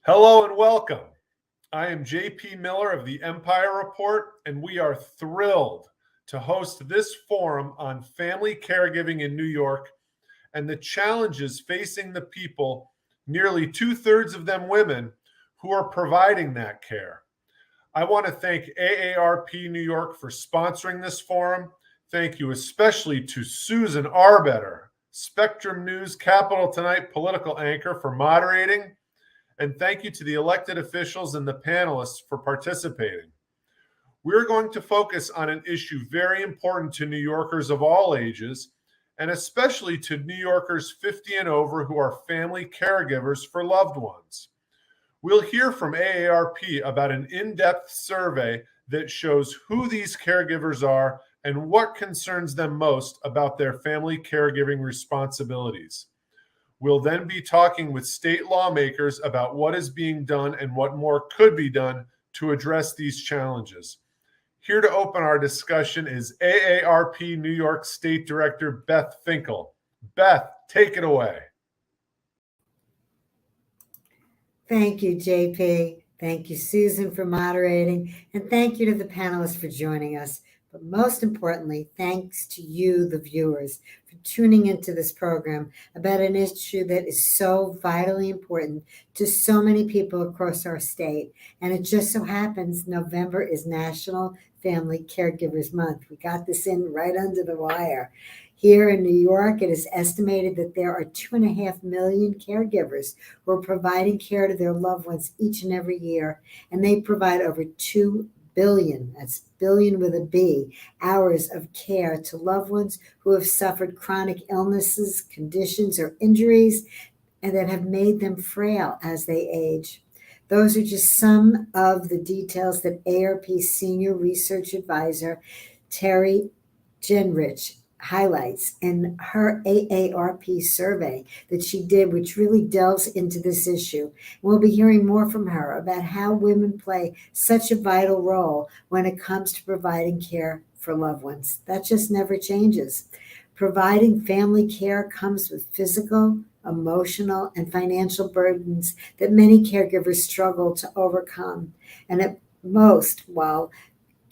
Hello and welcome. I am JP Miller of the Empire Report, and we are thrilled to host this forum on family caregiving in New York and the challenges facing the people, nearly 2/3 of them women, who are providing that care. I want to thank AARP New York for sponsoring this forum. Thank you especially to Susan Arbetter, Spectrum News Capital Tonight political anchor, for moderating. And thank you to the elected officials and the panelists for participating. We're going to focus on an issue very important to New Yorkers of all ages, and especially to New Yorkers 50 and over who are family caregivers for loved ones. We'll hear from AARP about an in-depth survey that shows who these caregivers are and what concerns them most about their family caregiving responsibilities. We'll then be talking with state lawmakers about what is being done and what more could be done to address these challenges. Here to open our discussion is AARP New York State Director Beth Finkel. Beth, take it away. Thank you, JP. Thank you, Susan, for moderating. And thank you to the panelists for joining us. But most importantly, thanks to you, the viewers, for tuning into this program about an issue that is so vitally important to so many people across our state. And it just so happens November is National Family Caregivers Month. We got this in right under the wire. Here in New York, it is estimated that there are 2.5 million caregivers who are providing care to their loved ones each and every year, and they provide over 2 billion, that's billion with a B, hours of care to loved ones who have suffered chronic illnesses, conditions, or injuries, and that have made them frail as they age. Those are just some of the details that AARP Senior Research Advisor Terry Genrich highlights in her AARP survey that she did, which really delves into this issue. We'll be hearing more from her about how women play such a vital role when it comes to providing care for loved ones. That just never changes. Providing family care comes with physical, emotional, and financial burdens that many caregivers struggle to overcome. And at most, while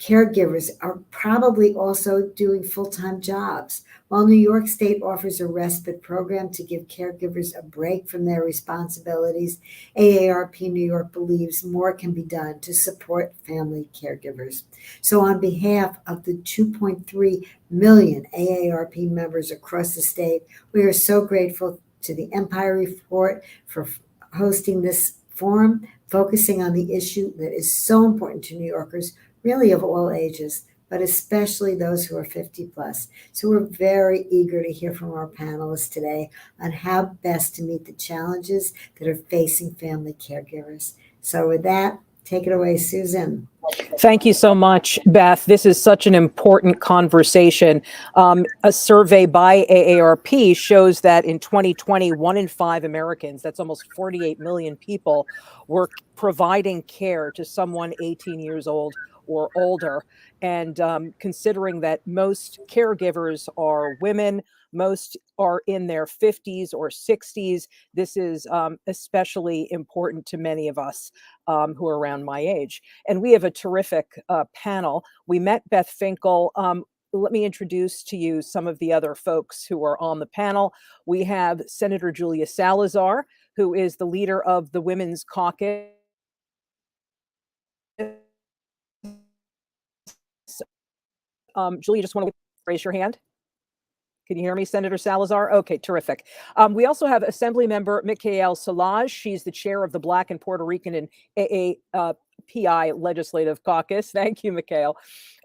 caregivers are probably also doing full-time jobs. While New York State offers a respite program to give caregivers a break from their responsibilities, AARP New York believes more can be done to support family caregivers. So on behalf of the 2.3 million AARP members across the state, we are so grateful to the Empire Report for hosting this forum, focusing on the issue that is so important to New Yorkers, really of all ages, but especially those who are 50 plus. So we're very eager to hear from our panelists today on how best to meet the challenges that are facing family caregivers. So with that, take it away, Susan. Thank you so much, Beth. This is such an important conversation. A survey by AARP shows that in 2020, 1 in 5 Americans, that's almost 48 million people, were providing care to someone 18 years old or older. And considering that most caregivers are women, most are in their 50s or 60s, this is especially important to many of us who are around my age. And we have a terrific panel. We met Beth Finkel. Let me introduce to you some of the other folks who are on the panel. We have Senator Julia Salazar, who is the leader of the Women's Caucus. Julia, just want to raise your hand. Can you hear me, Senator Salazar? Okay, terrific. We also have Assembly Member Michaelle Salage. She's the chair of the Black and Puerto Rican and AAPI Legislative Caucus. Thank you, Michaelle.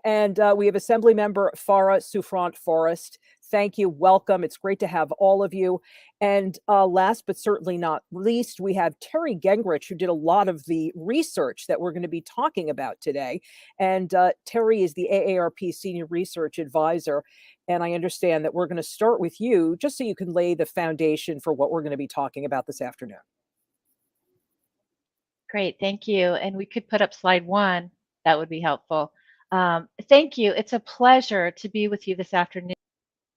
And we have Assembly Member Farah Souffrant Forrest. Thank you. Welcome. It's great to have all of you. And last but certainly not least, we have Terry Genrich, who did a lot of the research that we're going to be talking about today. And Terry is the AARP Senior Research Advisor. And I understand that we're going to start with you just so you can lay the foundation for what we're going to be talking about this afternoon. Great. Thank you. And we could put up slide 1. That would be helpful. Thank you. It's a pleasure to be with you this afternoon.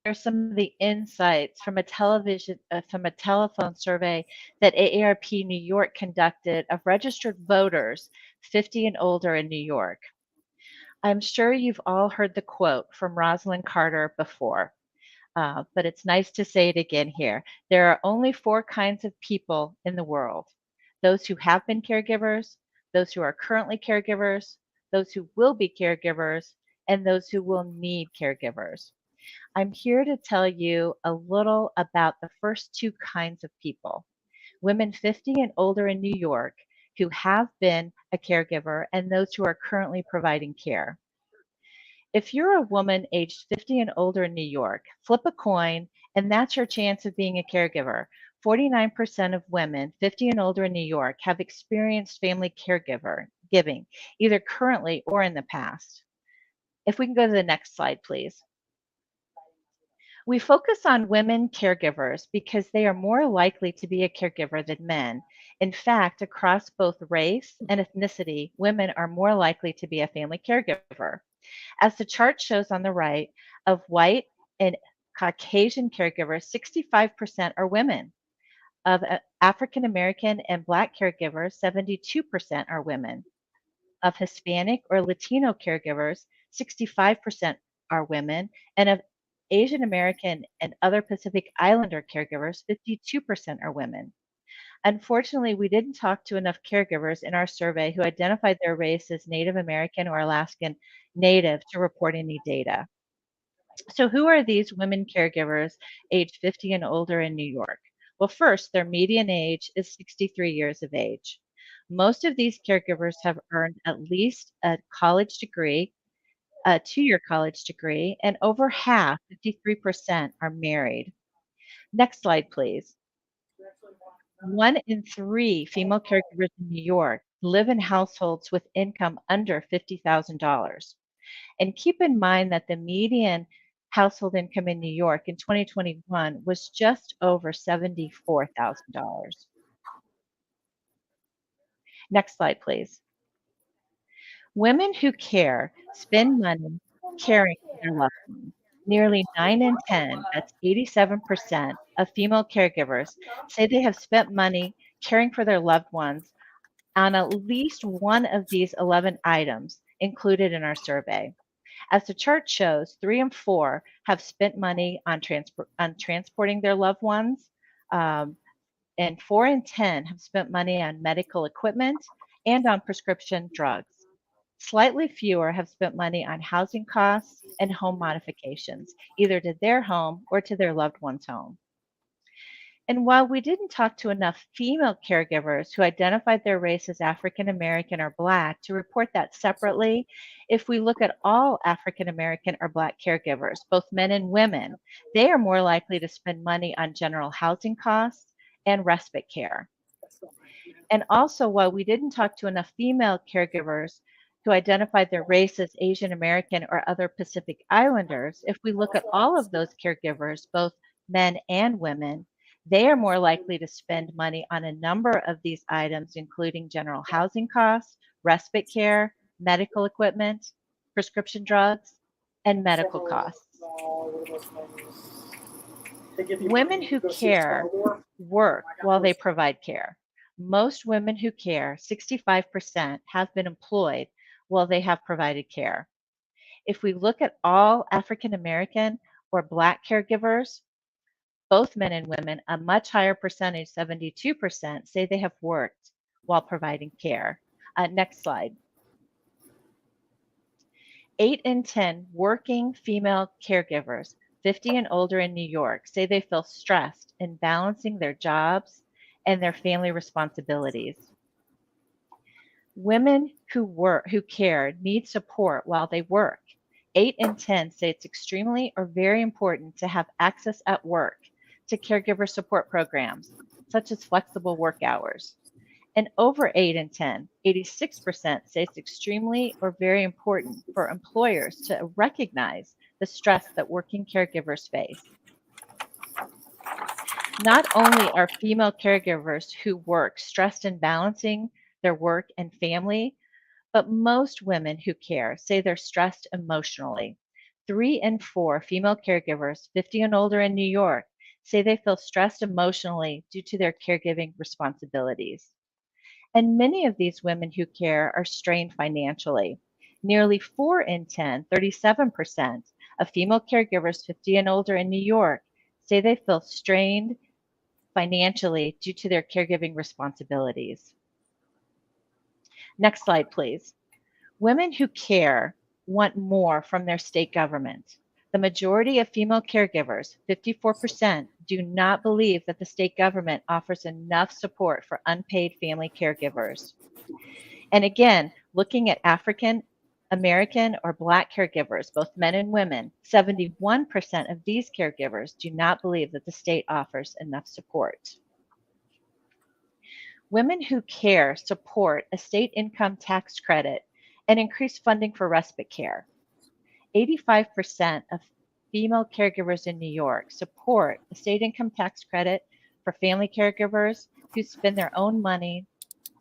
are some of the insights from a telephone survey that AARP New York conducted of registered voters 50 and older in New York. I'm sure you've all heard the quote from Rosalind Carter before, but it's nice to say it again here. There are only 4 kinds of people in the world: those who have been caregivers, those who are currently caregivers, those who will be caregivers, and those who will need caregivers. I'm here to tell you a little about the first 2 kinds of people: women 50 and older in New York who have been a caregiver, and those who are currently providing care. If you're a woman aged 50 and older in New York, flip a coin, and that's your chance of being a caregiver. 49% of women 50 and older in New York have experienced family caregiver giving, either currently or in the past. If we can go to the next slide, please. We focus on women caregivers because they are more likely to be a caregiver than men. In fact, across both race and ethnicity, women are more likely to be a family caregiver. As the chart shows on the right, of white and Caucasian caregivers, 65% are women. Of African American and Black caregivers, 72% are women. Of Hispanic or Latino caregivers, 65% are women. And of Asian American and other Pacific Islander caregivers, 52% are women. Unfortunately, we didn't talk to enough caregivers in our survey who identified their race as Native American or Alaskan Native to report any data. So who are these women caregivers aged 50 and older in New York? Well, first, their median age is 63 years of age. Most of these caregivers have earned at least a college degree, a 2-year college degree, and over half, 53%, are married. Next slide, please. 1 in 3 female caregivers in New York live in households with income under $50,000. And keep in mind that the median household income in New York in 2021 was just over $74,000. Next slide, please. Women who care spend money caring for their loved ones. Nearly 9 in 10, that's 87% of female caregivers, say they have spent money caring for their loved ones on at least one of these 11 items included in our survey. As the chart shows, 3 and 4 have spent money on transporting their loved ones, and 4 and 10 have spent money on medical equipment and on prescription drugs. Slightly fewer have spent money on housing costs and home modifications, either to their home or to their loved one's home. And while we didn't talk to enough female caregivers who identified their race as African American or Black to report that separately, if we look at all African American or Black caregivers, both men and women, they are more likely to spend money on general housing costs and respite care. And also, while we didn't talk to enough female caregivers who identified their race as Asian American or other Pacific Islanders, if we look at all of those caregivers, both men and women, they are more likely to spend money on a number of these items, including general housing costs, respite care, medical equipment, prescription drugs, and medical costs. Women who care work while they provide care. Most women who care, 65%, have been employed while they have provided care. If we look at all African American or Black caregivers, both men and women, a much higher percentage, 72%, say they have worked while providing care. Next slide. 8 in 10 working female caregivers, 50 and older in New York, say they feel stressed in balancing their jobs and their family responsibilities. Women who care need support while they work. 8 in 10 say it's extremely or very important to have access at work to caregiver support programs, such as flexible work hours. And over 8 in 10, 86% say it's extremely or very important for employers to recognize the stress that working caregivers face. Not only are female caregivers who work stressed in balancing their work and family, but most women who care say they're stressed emotionally. 3 in 4 female caregivers 50 and older in New York say they feel stressed emotionally due to their caregiving responsibilities. And many of these women who care are strained financially. Nearly 4 in 10, 37% of female caregivers 50 and older in New York say they feel strained financially due to their caregiving responsibilities. Next slide, please. Women who care want more from their state government. The majority of female caregivers, 54%, do not believe that the state government offers enough support for unpaid family caregivers. And again, looking at African American or Black caregivers, both men and women, 71% of these caregivers do not believe that the state offers enough support. Women who care support a state income tax credit and increased funding for respite care. 85% of female caregivers in New York support a state income tax credit for family caregivers who spend their own money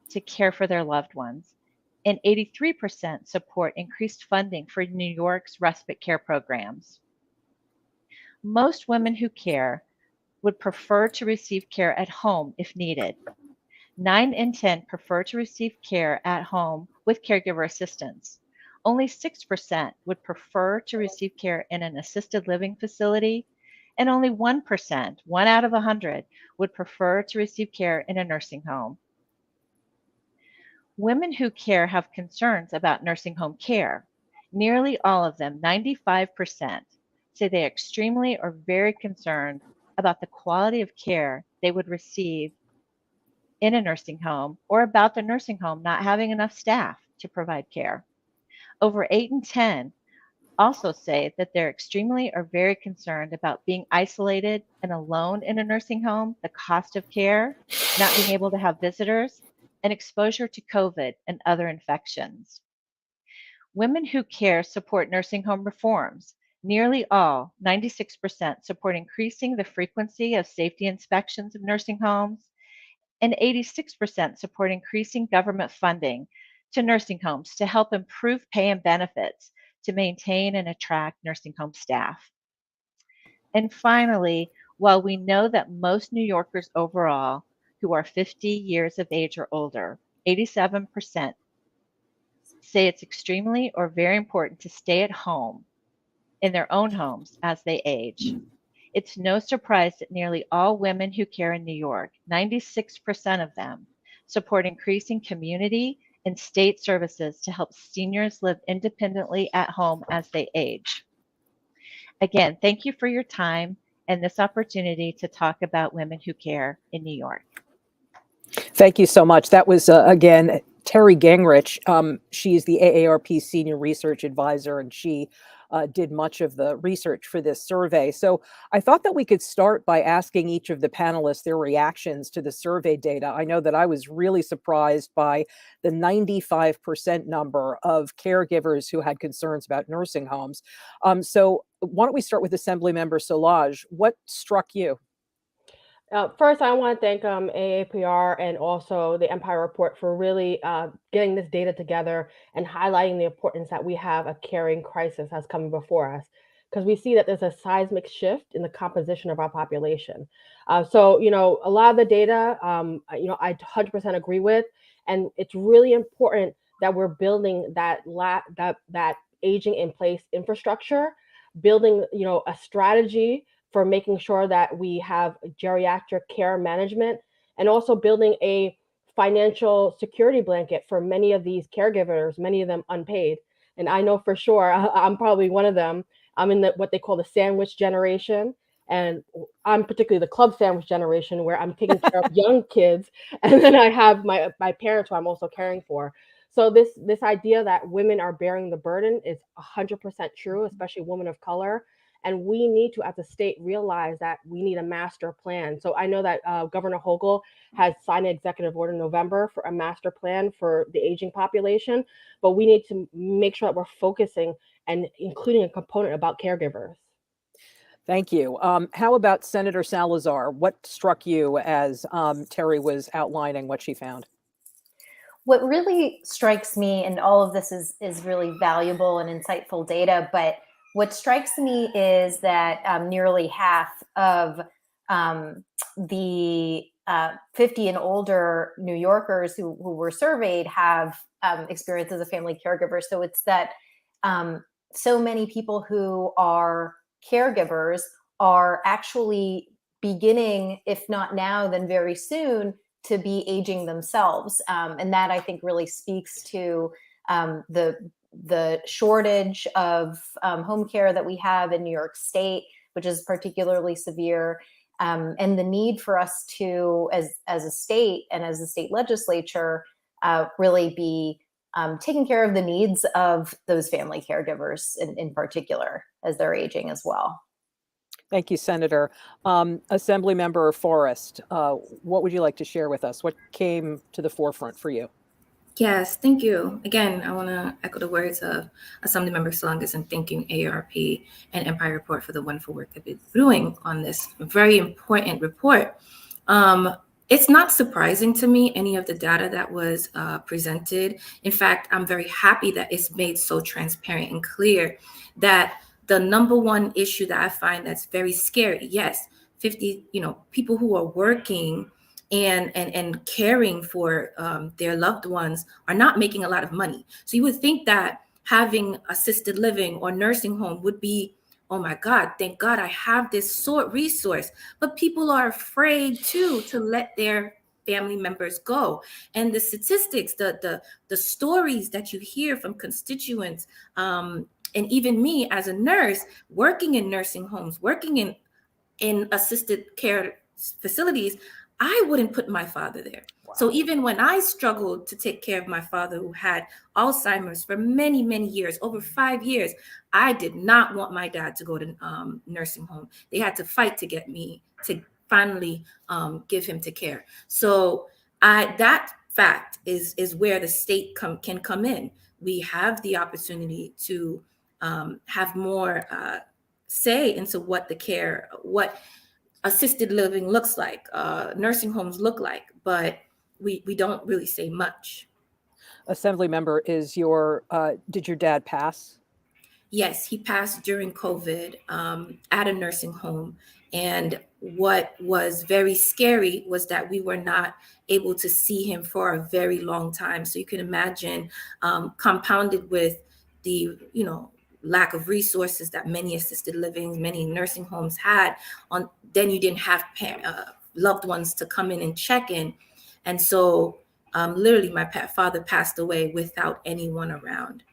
to care for their loved ones. And 83% support increased funding for New York's respite care programs. Most women who care would prefer to receive care at home if needed. 9 in 10 prefer to receive care at home with caregiver assistance. Only 6% would prefer to receive care in an assisted living facility, and only 1%, 1 out of 100, would prefer to receive care in a nursing home. Women who care have concerns about nursing home care. Nearly all of them, 95%, say they are extremely or very concerned about the quality of care they would receive in a nursing home or about the nursing home not having enough staff to provide care. Over 8 in 10 also say that they're extremely or very concerned about being isolated and alone in a nursing home, the cost of care, not being able to have visitors, and exposure to COVID and other infections. Women who care support nursing home reforms. Nearly all, 96%, support increasing the frequency of safety inspections of nursing homes, and 86% support increasing government funding to nursing homes to help improve pay and benefits to maintain and attract nursing home staff. And finally, while we know that most New Yorkers overall who are 50 years of age or older, 87% say it's extremely or very important to stay at home in their own homes as they age. It's no surprise that nearly all women who care in New York, 96% of them, support increasing community and state services to help seniors live independently at home as they age. Again, thank you for your time and this opportunity to talk about women who care in New York. Thank you so much. That was, again, Terry Gingrich. She's the AARP Senior Research Advisor, and she did much of the research for this survey. So I thought that we could start by asking each of the panelists their reactions to the survey data. I know that I was really surprised by the 95% number of caregivers who had concerns about nursing homes. So why don't we start with Assemblymember Solage? What struck you? First, I want to thank AAPR and also the Empire Report for really getting this data together and highlighting the importance that we have a caring crisis that's coming before us, because we see that there's a seismic shift in the composition of our population. So, a lot of the data, I 100% agree with, and it's really important that we're building that aging in place infrastructure, building, a strategy for making sure that we have geriatric care management, and also building a financial security blanket for many of these caregivers, many of them unpaid. And I know for sure, I'm probably one of them. I'm in what they call the sandwich generation. And I'm particularly the club sandwich generation, where I'm taking care of young kids. And then I have my parents who I'm also caring for. So this idea that women are bearing the burden is 100% true, especially women of color. And we need to, as a state, realize that we need a master plan. So I know that Governor Hochul has signed an executive order in November for a master plan for the aging population, but we need to make sure that we're focusing and including a component about caregivers. Thank you. How about Senator Salazar? What struck you as Terry was outlining what she found? What really strikes me, and all of this is really valuable and insightful data, but what strikes me is that nearly half of the 50 and older New Yorkers who were surveyed have experience as a family caregiver. So it's that so many people who are caregivers are actually beginning, if not now, then very soon, to be aging themselves. And that, I think, really speaks to the shortage of home care that we have in New York State, which is particularly severe, and the need for us to, as a state and as a state legislature, really be taking care of the needs of those family caregivers in particular as they're aging as well. Thank you, Senator. Assemblymember Forrest, what would you like to share with us? What came to the forefront for you? Yes, thank you. Again, I want to echo the words of Assemblymember Salongas and thanking AARP and Empire Report for the wonderful work that they're doing on this very important report. It's not surprising to me, any of the data that was presented. In fact, I'm very happy that it's made so transparent and clear that the number one issue that I find that's very scary, yes, 50, people who are working and caring for their loved ones are not making a lot of money. So you would think that having assisted living or nursing home would be, oh my God, thank God I have this sort resource. But people are afraid too to let their family members go. And the statistics, the stories that you hear from constituents, and even me as a nurse working in nursing homes, working in assisted care facilities, I wouldn't put my father there. Wow. So even when I struggled to take care of my father who had Alzheimer's for many, many years, over 5 years, I did not want my dad to go to nursing home. They had to fight to get me to finally give him to care. So that fact is where the state can come in. We have the opportunity to have more say into what assisted living looks like, nursing homes look like, but we don't really say much. Assemblymember, did your dad pass? Yes, he passed during COVID at a nursing home. And what was very scary was that we were not able to see him for a very long time. So you can imagine, compounded with the, lack of resources that many assisted livings, many nursing homes had, then you didn't have loved ones to come in and check in. And so literally my father passed away without anyone around.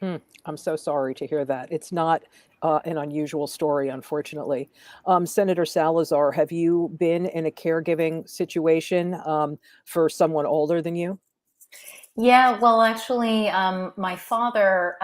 I'm so sorry to hear that. It's not an unusual story, unfortunately. Senator Salazar, have you been in a caregiving situation for someone older than you? Yeah, well, actually, my father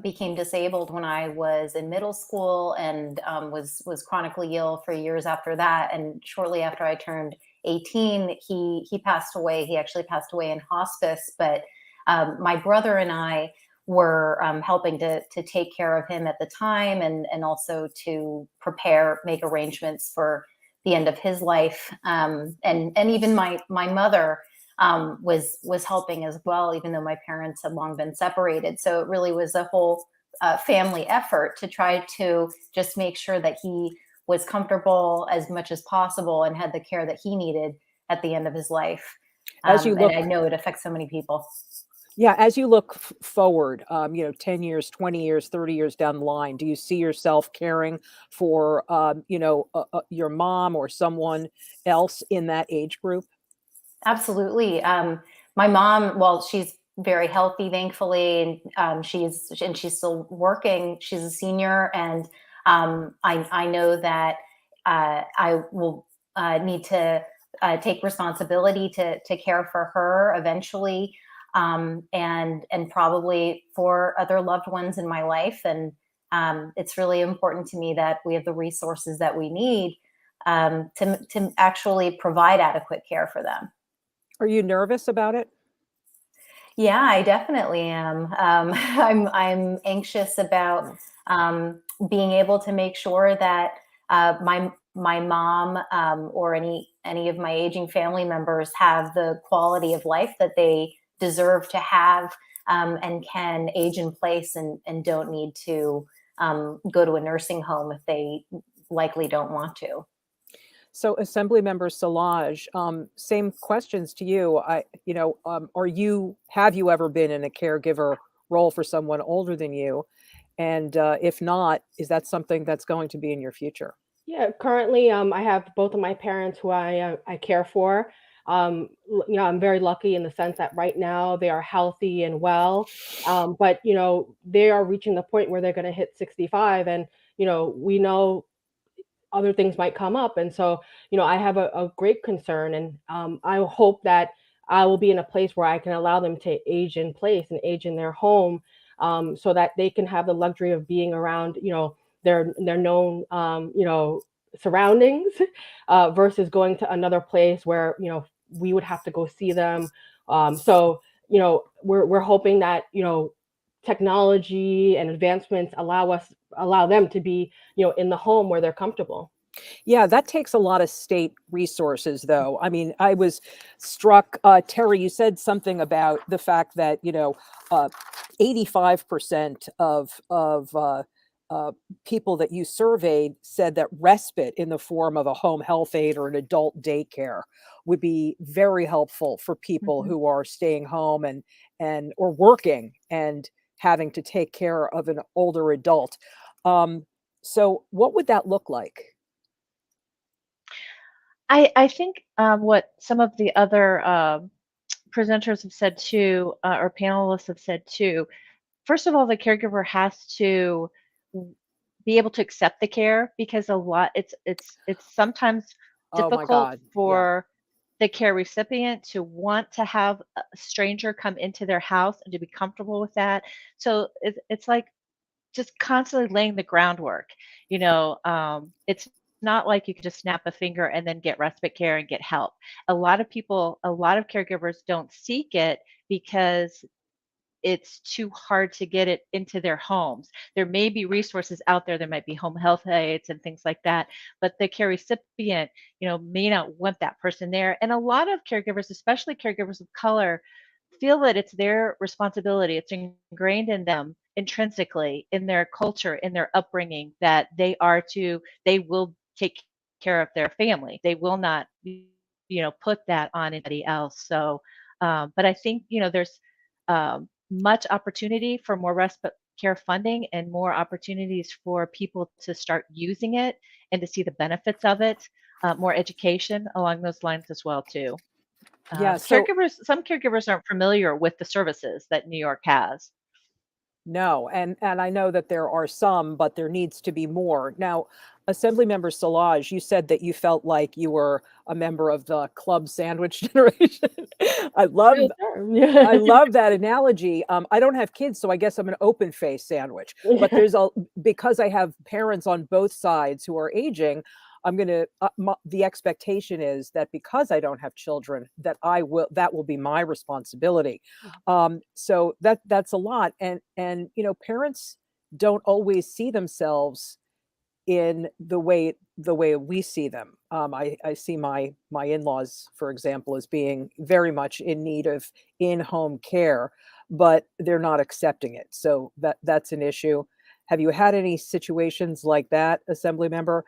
became disabled when I was in middle school and was chronically ill for years after that. And shortly after I turned 18, he passed away. He actually passed away in hospice. But my brother and I were helping to take care of him at the time, and also to make arrangements for the end of his life. And even my mother was helping as well, even though my parents had long been separated. So it really was a whole family effort to try to just make sure that he was comfortable as much as possible and had the care that he needed at the end of his life. And I know it affects so many people. Yeah, as you look forward, 10 years, 20 years, 30 years down the line, do you see yourself caring for, your mom or someone else in that age group? Absolutely. My mom, well, she's very healthy, thankfully, and she's still working. She's a senior, and I know that I will need to take responsibility to care for her eventually, and probably for other loved ones in my life. And it's really important to me that we have the resources that we need to actually provide adequate care for them. Are you nervous about it? Yeah, I definitely am. I'm anxious about being able to make sure that my mom or any of my aging family members have the quality of life that they deserve to have, and can age in place and don't need to go to a nursing home if they likely don't want to. So, Assemblymember Solage, same questions to you. Have you ever been in a caregiver role for someone older than you? And if not, is that something that's going to be in your future? Yeah, currently, I have both of my parents who I care for. I'm very lucky in the sense that right now they are healthy and well, but they are reaching the point where they're going to hit 65, and we know other things might come up. And so, I have a great concern, and I hope that I will be in a place where I can allow them to age in place and age in their home, so that they can have the luxury of being around, their known, surroundings, versus going to another place where, we would have to go see them. So, we're hoping that, technology and advancements allow them to be in the home where they're comfortable. Yeah, that takes a lot of state resources, though. I mean, I was struck, Terry, you said something about the fact that, 85% of people that you surveyed said that respite in the form of a home health aide or an adult daycare would be very helpful for people Mhm. who are staying home and or working and having to take care of an older adult. So what would that look like? I think what some of the other presenters have said too, or panelists have said too. First of all, the caregiver has to w- be able to accept the care, because a lot it's sometimes Oh my difficult God. Yeah. for the care recipient to want to have a stranger come into their house and to be comfortable with that. So it's like just constantly laying the groundwork. It's not like you can just snap a finger and then get respite care and get help. A lot of caregivers don't seek it because it's too hard to get it into their homes. There may be resources out there. There might be home health aides and things like that, but the care recipient, may not want that person there. And a lot of caregivers, especially caregivers of color, feel that it's their responsibility. It's ingrained in them intrinsically, in their culture, in their upbringing, that they will take care of their family. They will not, put that on anybody else. So, but I think, there's much opportunity for more respite care funding and more opportunities for people to start using it and to see the benefits of it. More education along those lines as well too. Yeah. So Some caregivers aren't familiar with the services that New York has. no, and I know that there are some, but there needs to be more. Now, Assemblymember Solage, you said that you felt like you were a member of the club sandwich generation. I love Real term. I Yeah. love that analogy. I don't have kids, so I guess I'm an open face sandwich. But because I have parents on both sides who are aging, I'm gonna. The expectation is that because I don't have children, that will be my responsibility. So that's a lot, and parents don't always see themselves in the way we see them. I see my in-laws, for example, as being very much in need of in-home care, but they're not accepting it. So that's an issue. Have you had any situations like that, Assembly Member?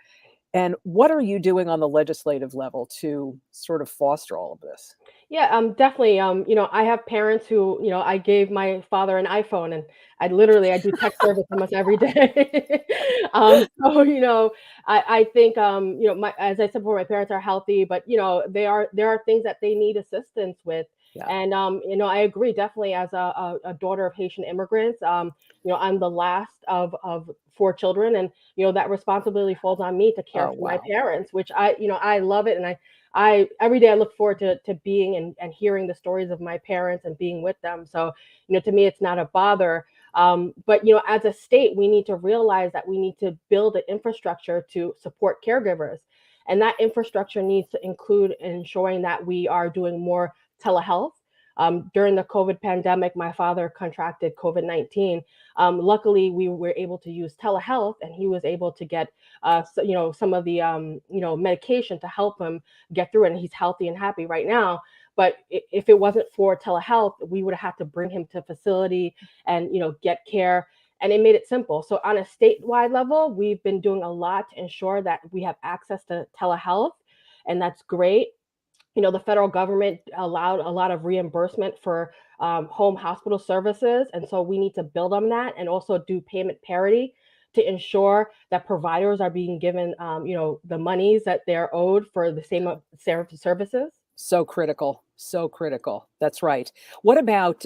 And what are you doing on the legislative level to sort of foster all of this? Yeah, definitely. I have parents who, I gave my father an iPhone, and I do tech service almost every day. So, I think, as I said before, my parents are healthy, but there are things that they need assistance with. Yeah. And, I agree definitely as a daughter of Haitian immigrants. I'm the last of four children, and, that responsibility falls on me to care Oh, for my wow. parents, which I love it. And I every day I look forward to being and hearing the stories of my parents and being with them. So, to me, it's not a bother. But as a state, we need to realize that we need to build an infrastructure to support caregivers, and that infrastructure needs to include ensuring that we are doing more telehealth. During the COVID pandemic, my father contracted COVID-19. Luckily, we were able to use telehealth, and he was able to get, some of the, medication to help him get through it. And he's healthy and happy right now. But if it wasn't for telehealth, we would have had to bring him to facility and get care. and it made it simple. So on a statewide level, we've been doing a lot to ensure that we have access to telehealth, and that's great. The federal government allowed a lot of reimbursement for home hospital services. And so we need to build on that and also do payment parity to ensure that providers are being given, the monies that they're owed for the same services. So critical. So critical. That's right. What about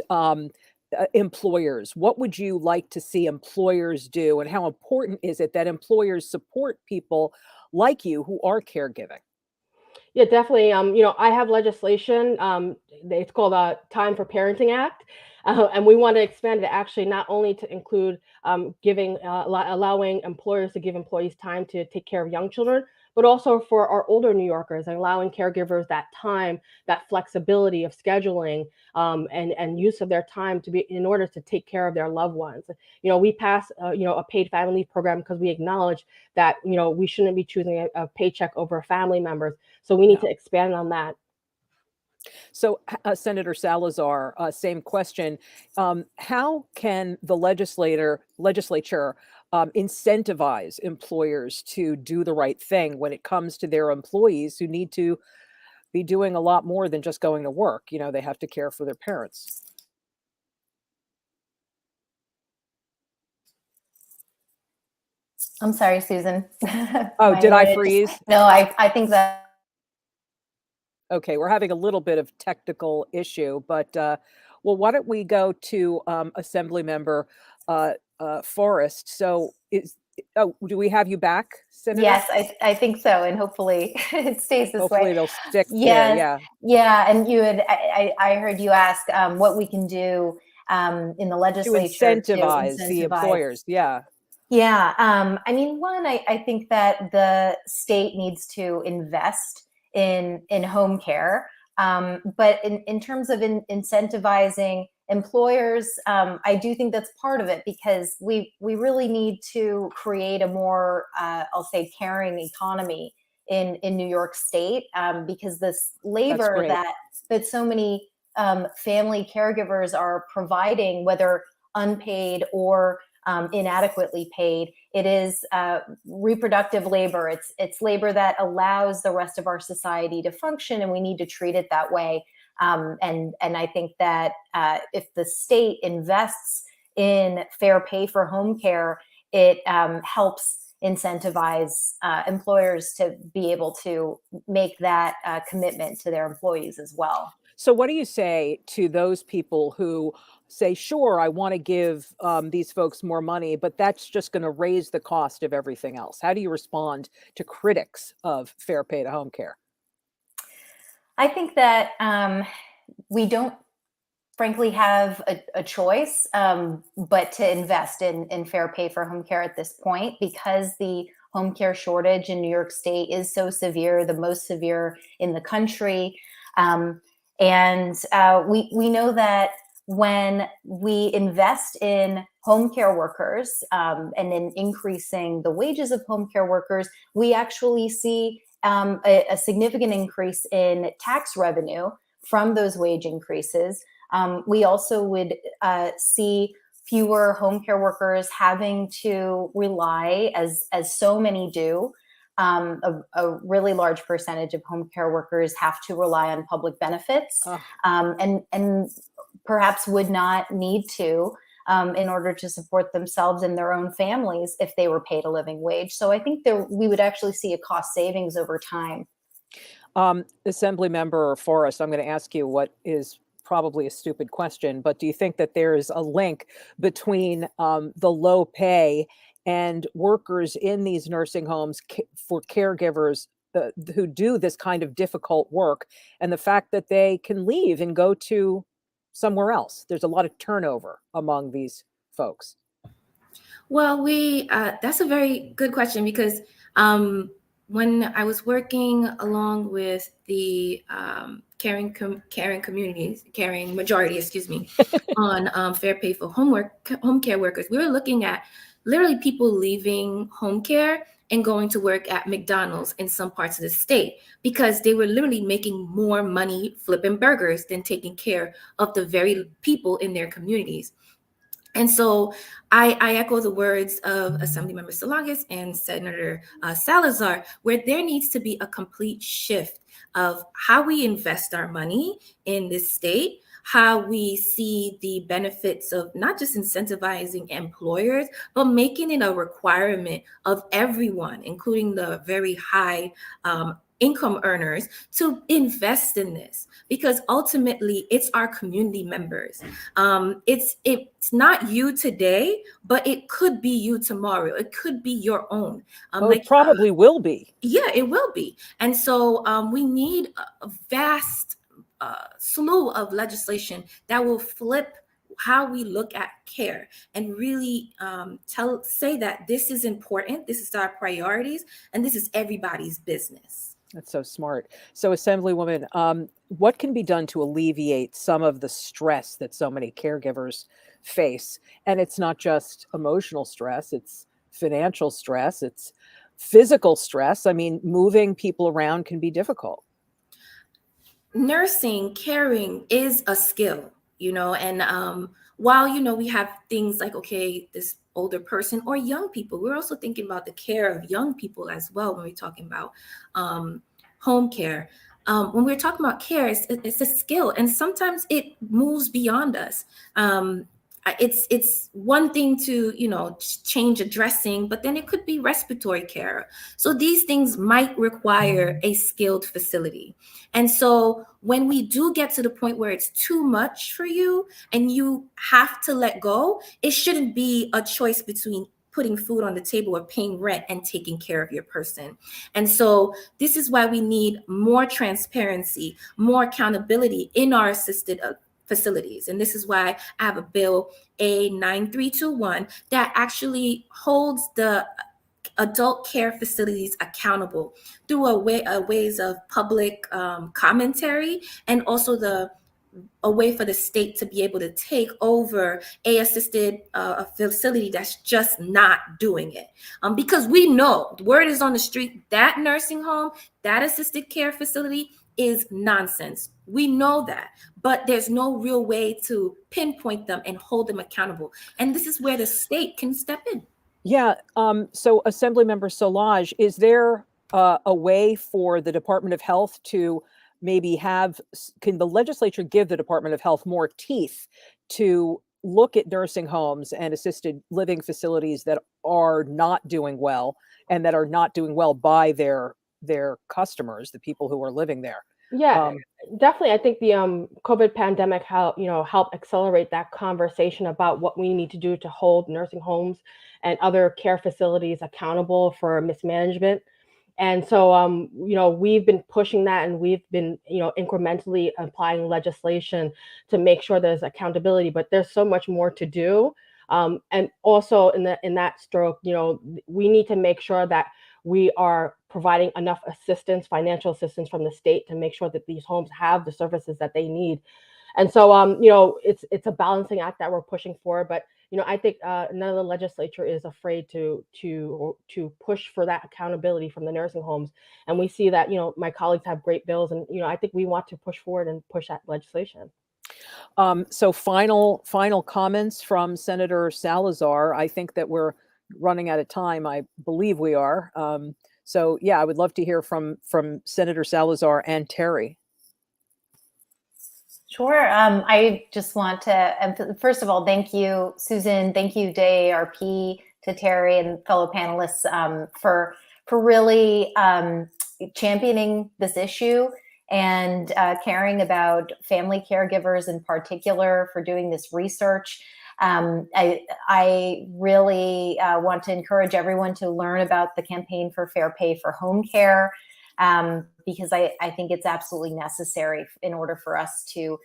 employers? What would you like to see employers do? And how important is it that employers support people like you who are caregiving? Yeah, definitely. I have legislation. It's called a Time for Parenting Act, and we want to expand it actually not only to include allowing employers to give employees time to take care of young children, but also for our older New Yorkers, and allowing caregivers that time, that flexibility of scheduling, and use of their time to be in order to take care of their loved ones. We pass a paid family leave program because we acknowledge that we shouldn't be choosing a paycheck over family members. So we need to expand on that. So, Senator Salazar, same question. How can the legislature incentivize employers to do the right thing when it comes to their employees who need to be doing a lot more than just going to work? They have to care for their parents. I'm sorry, Susan. Oh, did I freeze? No, I think that. Okay, we're having a little bit of technical issue, but well, why don't we go to Assemblymember Forrest? So, do we have you back, Senator? Yes, I think so, and hopefully it stays this Hopefully way. it'll stick there. Yes, Yeah. yeah, and I heard you ask what we can do in the To legislature incentivize the employers. Yeah. Yeah, one, I think that the state needs to invest in home care, but in terms of incentivizing employers, I do think that's part of it, because we really need to create a more, I'll say, caring economy in New York State, because this labor that so many family caregivers are providing, whether unpaid or inadequately paid, it is reproductive labor. It's labor that allows the rest of our society to function, and we need to treat it that way. And I think that if the state invests in fair pay for home care, it helps incentivize employers to be able to make that commitment to their employees as well. So what do you say to those people who say, sure, I want to give these folks more money, but that's just going to raise the cost of everything else? How do you respond to critics of fair pay to home care? I think that we don't, frankly, have a choice but to invest in fair pay for home care at this point, because the home care shortage in New York State is so severe, the most severe in the country. And we know that when we invest in home care workers and in increasing the wages of home care workers, we actually see a significant increase in tax revenue from those wage increases. We also would see fewer home care workers having to rely, as so many do. A really large percentage of home care workers have to rely on public benefits, and perhaps would not need to in order to support themselves and their own families if they were paid a living wage. So I think we would actually see a cost savings over time. Assemblymember Forrest, I'm going to ask you what is probably a stupid question, but do you think that there is a link between the low pay and workers in these nursing homes for caregivers who do this kind of difficult work, and the fact that they can leave and go to somewhere else? There's a lot of turnover among these folks. Well, that's a very good question, because when I was working along with the caring majority, on fair pay for home care workers, we were looking at literally people leaving home care and going to work at McDonald's in some parts of the state, because they were literally making more money flipping burgers than taking care of the very people in their communities. And so I echo the words of Assemblymember Salagas and Senator Salazar, where there needs to be a complete shift of how we invest our money in this state, how we see the benefits of not just incentivizing employers, but making it a requirement of everyone, including the very high income earners, to invest in this, because ultimately it's our community members. It's not you today, but it could be you tomorrow. It could be your own. It probably will be. Yeah, it will be. And so we need a vast slew of legislation that will flip how we look at care and really say that this is important, this is our priorities, and this is everybody's business. That's so smart. So, Assemblywoman, what can be done to alleviate some of the stress that so many caregivers face? And it's not just emotional stress, it's financial stress, it's physical stress. I mean, moving people around can be difficult. Nursing, caring is a skill, and while, we have things like, okay, this older person or young people, we're also thinking about the care of young people as well when we're talking about home care. When we're talking about care, it's a skill, and sometimes it moves beyond us. It's one thing to change a dressing, but then it could be respiratory care. So these things might require a skilled facility. And so when we do get to the point where it's too much for you and you have to let go, it shouldn't be a choice between putting food on the table or paying rent and taking care of your person. And so this is why we need more transparency, more accountability in our assisted facilities. And this is why I have a bill A9321 that actually holds the adult care facilities accountable through a ways of public commentary, and also a way for the state to be able to take over a facility that's just not doing it. Because we know, the word is on the street, that nursing home, that assisted care facility is nonsense. We know that, but there's no real way to pinpoint them and hold them accountable. And this is where the state can step in. Yeah. So, Assemblymember Solage, is there a way for the Department of Health to maybe can the legislature give the Department of Health more teeth to look at nursing homes and assisted living facilities that are not doing well, and that are not doing well by their customers, the people who are living there? Yeah, definitely. I think the COVID pandemic helped accelerate that conversation about what we need to do to hold nursing homes and other care facilities accountable for mismanagement. And so, we've been pushing that, and we've been, incrementally applying legislation to make sure there's accountability. But there's so much more to do. And also in that stroke, we need to make sure that we are providing enough assistance, financial assistance from the state, to make sure that these homes have the services that they need. And so, it's a balancing act that we're pushing for. But I think none of the legislature is afraid to push for that accountability from the nursing homes. And we see that my colleagues have great bills, and I think we want to push forward and push that legislation. So final comments from Senator Salazar. I think that we're running out of time. I believe we are. So yeah, I would love to hear from Senator Salazar and Terry. Sure. I just want to, first of all, thank you, Susan. Thank you, AARP, to Terry and fellow panelists for really championing this issue and caring about family caregivers in particular, for doing this research. I really want to encourage everyone to learn about the Campaign for Fair Pay for Home Care, because I think it's absolutely necessary in order for us to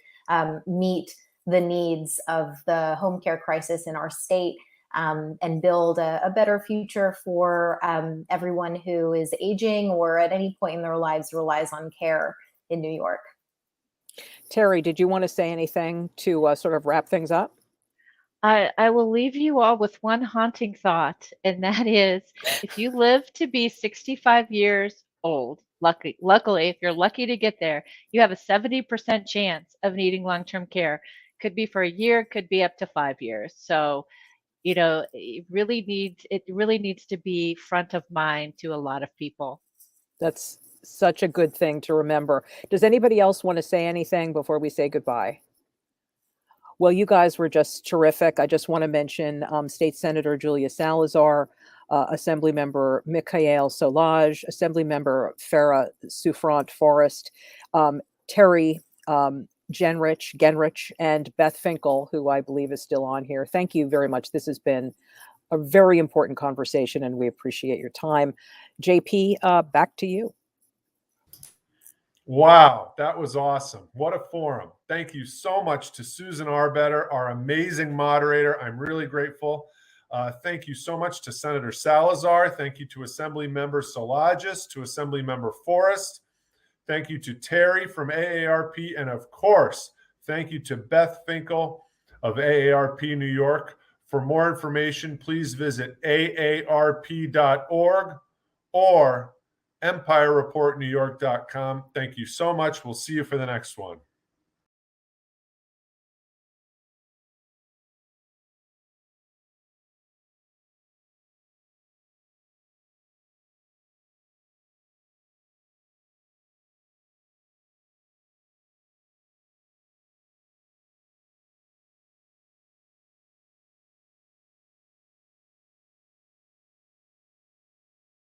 meet the needs of the home care crisis in our state, and build a better future for everyone who is aging or at any point in their lives relies on care in New York. Terry, did you want to say anything to sort of wrap things up? I will leave you all with one haunting thought, and that is, if you live to be 65 years old, luckily, if you're lucky to get there, you have a 70% chance of needing long-term care. Could be for a year, could be up to 5 years. So, it really needs to be front of mind to a lot of people. That's such a good thing to remember. Does anybody else want to say anything before we say goodbye? Well, you guys were just terrific. I just want to mention State Senator Julia Salazar, Assemblymember Mikhail Solage, Assemblymember Farah Souffrant Forrest, Terry Genrich, and Beth Finkel, who I believe is still on here. Thank you very much. This has been a very important conversation, and we appreciate your time. JP, back to you. Wow, that was awesome. What a forum. Thank you so much to Susan Arbetter, our amazing moderator. I'm really grateful. Thank you so much to Senator Salazar. Thank you to Assembly Member Solagis, to Assembly Member Forrest. Thank you to Terry from AARP. And of course, thank you to Beth Finkel of AARP New York. For more information, please visit aarp.org or empirereportnewyork.com. Thank you so much. We'll see you for the next one.